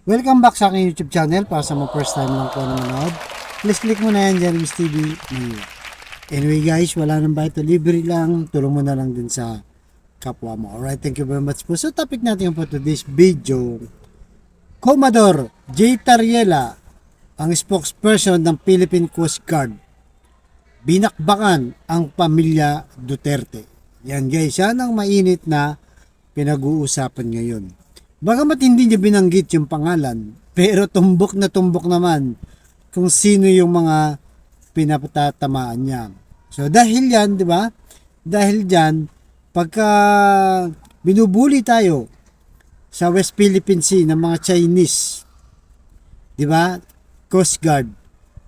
Welcome back sa aking YouTube channel. Para sa mga first time lang po na manood, please click mo na yan dyan, Miss TV. Anyway guys, wala nang bayad, libre lang. Tulong mo na lang din sa kapwa mo. Alright, thank you very much po. So topic natin po today's video, Commodore J. Tariela, ang spokesperson ng Philippine Coast Guard, binakbakan ang pamilya Duterte. Yan guys, yan ang mainit na pinag-uusapan ngayon. Bagamat hindi niya binanggit yung pangalan, pero tumbok na tumbok naman kung sino yung mga pinapatatamaan niya. So dahil yan, di ba? Dahil diyan, pagka binubuli tayo sa West Philippine Sea ng mga Chinese, di ba? Coast Guard,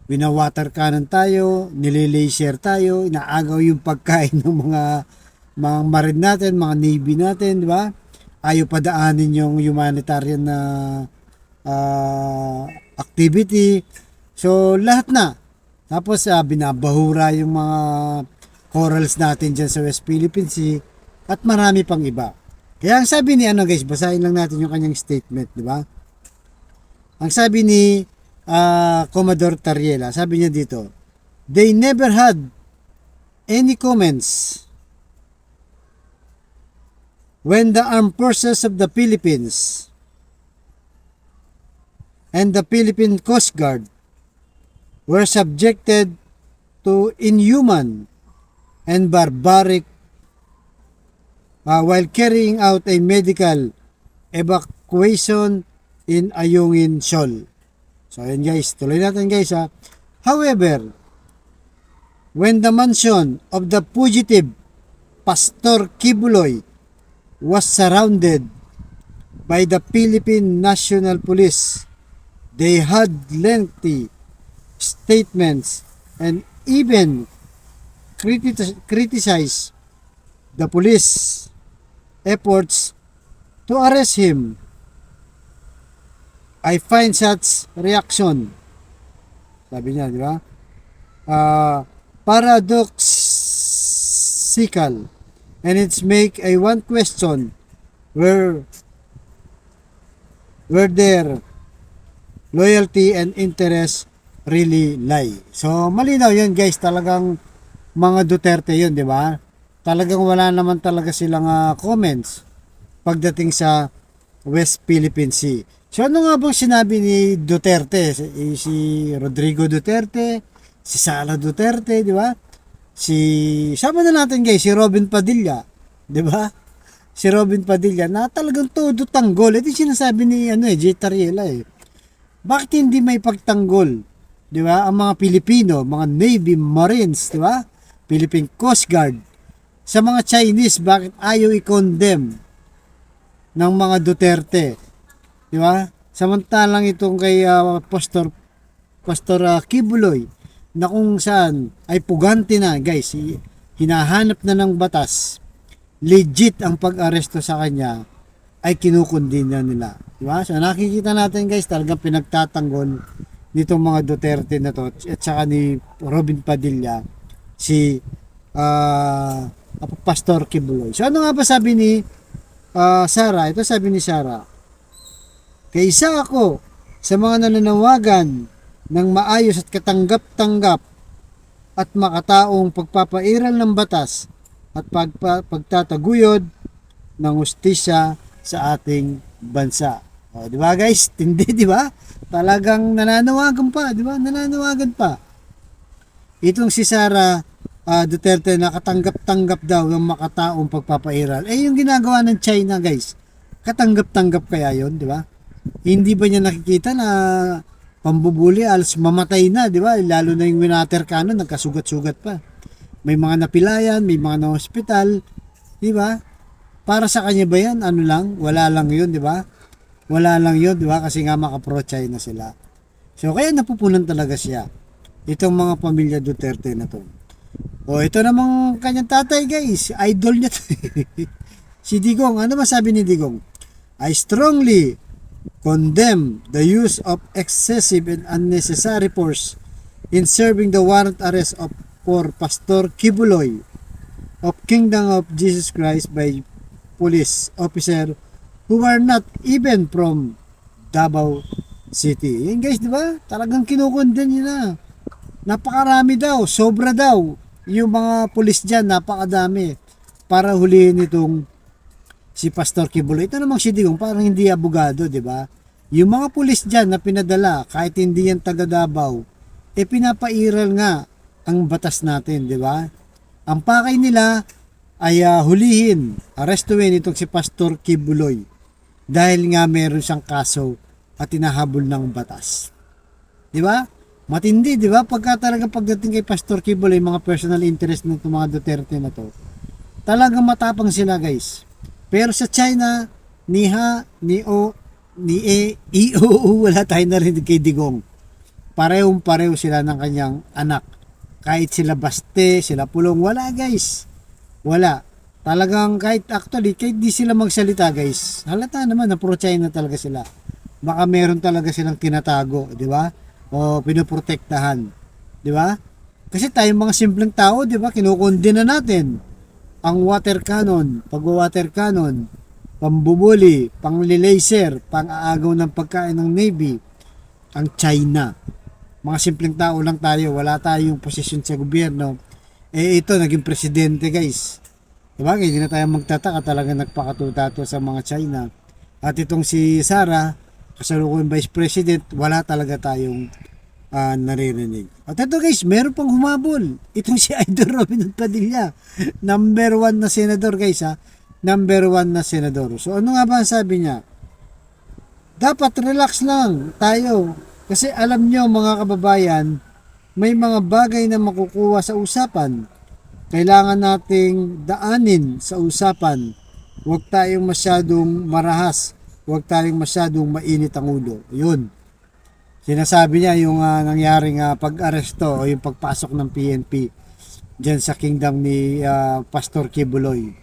binawater cannon tayo, nililaser tayo, inaagaw yung pagkain ng mga marine natin, mga navy natin, di ba? Ayaw padaanin yung humanitarian na activity. So, lahat na. Tapos, binabahura yung mga corals natin dyan sa West Philippine Sea at marami pang iba. Kaya ang sabi ni guys, basahin lang natin yung kanyang statement, di ba? Ang sabi ni Commodore Tariela, sabi niya dito, they never had any comments when the armed forces of the Philippines and the Philippine Coast Guard were subjected to inhuman and barbaric while carrying out a medical evacuation in Ayungin Shoal. So ayan guys, tuloy natin guys ha. However, when the mansion of the fugitive Pastor Kibuloy was surrounded by the Philippine National Police, they had lengthy statements and even criticized the police efforts to arrest him. I find such reaction, sabi niya, di ba? Paradoxical, and it's make a one question where their loyalty and interest really lie. So malinaw yan guys, talagang mga Duterte yun, di ba? Talagang wala naman talaga silang comments pagdating sa West Philippine Sea. So ano nga bang sinabi ni Duterte? Si Rodrigo Duterte, si Sara Duterte, di ba? Sama na natin guys, si Robin Padilla, di ba? Si Robin Padilla na talagang todo tanggol. Ito sinasabi ni J. Tariela eh. Bakit hindi may pagtanggol, di ba? Ang mga Pilipino, mga Navy, Marines, di ba? Philippine Coast Guard. Sa mga Chinese, bakit ayaw i-condemn ng mga Duterte? Di ba? Samantalang itong kay Pastor Kibuloy, na kung saan ay pugante na guys, hinahanap na ng batas, legit ang pag-aresto sa kanya, ay kinukundin na nila. Diba? So nakikita natin guys, talagang pinagtatanggol nitong mga Duterte na to at saka ni Robin Padilla, si Pastor Kibuloy. So ano nga ba sabi ni Sara? Ito sabi ni Sara, kaysa ako sa mga nananawagan ng maayos at katanggap-tanggap at makataong pagpapairal ng batas at pagtataguyod ng hustisya sa ating bansa. O, di ba guys? Tindi, di ba? Talagang nananawagan pa, di ba? Nananawagan pa. Itong si Sara Duterte na katanggap-tanggap daw ng makataong pagpapairal. Eh yung ginagawa ng China guys, katanggap-tanggap kaya yon, di ba? Hindi ba niya nakikita na pambubuli, alas mamatay na, di ba? Lalo na yung winater cannon, nagkasugat-sugat pa. May mga napilayan, may mga na-hospital, di ba? Para sa kanya ba yan? Ano lang? Wala lang yun, di ba? Wala lang yun, di ba? Kasi nga maka-pro-China sila. So, kaya napupunan talaga siya. Itong mga pamilya Duterte na to. O, ito namang kanyang tatay, guys. Idol niya to. Si Digong, ano masabi ni Digong? I strongly condemn the use of excessive and unnecessary force in serving the warrant arrest for Pastor Kibuloy of Kingdom of Jesus Christ by police officer who were not even from Davao City. Yan guys, di ba? Talagang kinukondem nyo na. Napakarami daw, sobra daw. Yung mga pulis dyan, napakadami. Para hulihin itong si Pastor Kibuloy. Ito namang si Digong, parang hindi abogado, di ba? Yung mga pulis dyan na pinadala, kahit hindi yan taga Davao, pinapairal nga ang batas natin, di ba? Ang pakay nila ay hulihin, arestuhin itong si Pastor Kibuloy dahil nga meron siyang kaso at tinahabol ng batas. Di ba? Matindi, di ba? Pagka talaga pagdating kay Pastor Kibuloy, mga personal interest ng mga Duterte na to, talagang matapang sila guys. Pero sa China, ni Ha, ni O, ni E, IOO, wala tayo narinig kay Digong. Parehong-pareho sila ng kanyang anak. Kahit sila Baste, sila Pulong, wala guys. Wala. Talagang kahit di sila magsalita guys, halata naman na pro-China talaga sila. Baka meron talaga silang tinatago, di ba? O pinoprotektahan, di ba? Kasi tayong mga simpleng tao, di ba, kinukondena natin ang water cannon, pag-water cannon, pambubuli, pang-laser, pang-aagaw ng pagkain ng Navy, ang China. Mga simpleng tao lang tayo, wala tayong posisyon sa gobyerno. Ito, naging presidente guys. Diba? Hindi na tayo magtataka, talaga nagpakatuta sa mga China. At itong si Sara, kasalukuyang vice president, wala talaga tayong naririnig. At ito guys, meron pang humabol. Itong si Idol Robin Padilla. Number 1 na senador guys ha. Number 1 na senador. So ano nga ba ang sabi niya? Dapat relax lang tayo. Kasi alam nyo mga kababayan, may mga bagay na makukuha sa usapan. Kailangan nating daanin sa usapan. Huwag tayong masyadong marahas. Huwag tayong masyadong mainit ang ulo. Yun. Sinasabi niya yung nangyaring pag-aresto o yung pagpasok ng PNP dyan sa kingdom ni Pastor Kibuloy.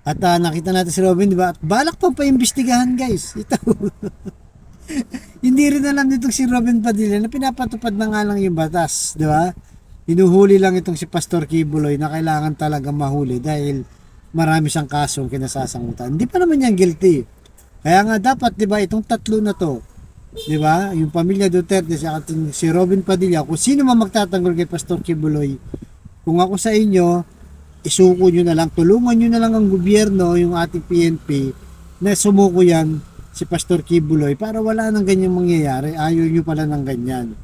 At nakita natin si Robin, di ba? At balak pang paimbestigahan guys. Ito. Hindi rin alam nitong si Robin Padilla na pinapatupad na nga lang yung batas, di ba? Hinuhuli lang itong si Pastor Kibuloy na kailangan talaga mahuli dahil marami siyang kasong kinasasangutan. Hindi pa naman yan guilty. Kaya nga dapat, di ba, itong tatlo na to, di ba, yung pamilya Duterte, si Robin Padilla, kung sino man magtatanggol kay Pastor Kibuloy, kung ako sa inyo, isuko nyo na lang, tulungan nyo na lang ang gobyerno, yung ating PNP, na sumuko yan si Pastor Kibuloy para wala nang ganyang mangyayari. Ayaw nyo pala ng ganyan.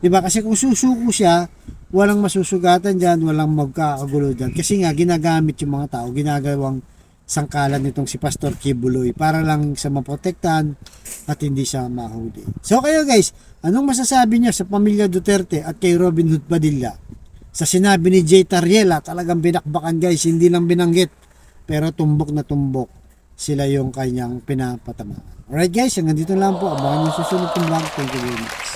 Diba? Kasi kung susuko siya, walang masusugatan dyan, walang magkakagulo dyan. Kasi nga, ginagamit yung mga tao, ginagawang sangkalan nitong si Pastor Kibuloy para lang sa maprotektahan at hindi siya mahuli. So kayo guys, anong masasabi niyo sa pamilya Duterte at kay Robin Hood Padilla? Sa sinabi ni Jay Tariela, talagang binakbakan guys, hindi lang binanggit, pero tumbok na tumbok sila yung kanyang pinapatamaan. Alright guys, hanggang dito lang po. Abangan nyo susunod kong vlog. Thank you very much.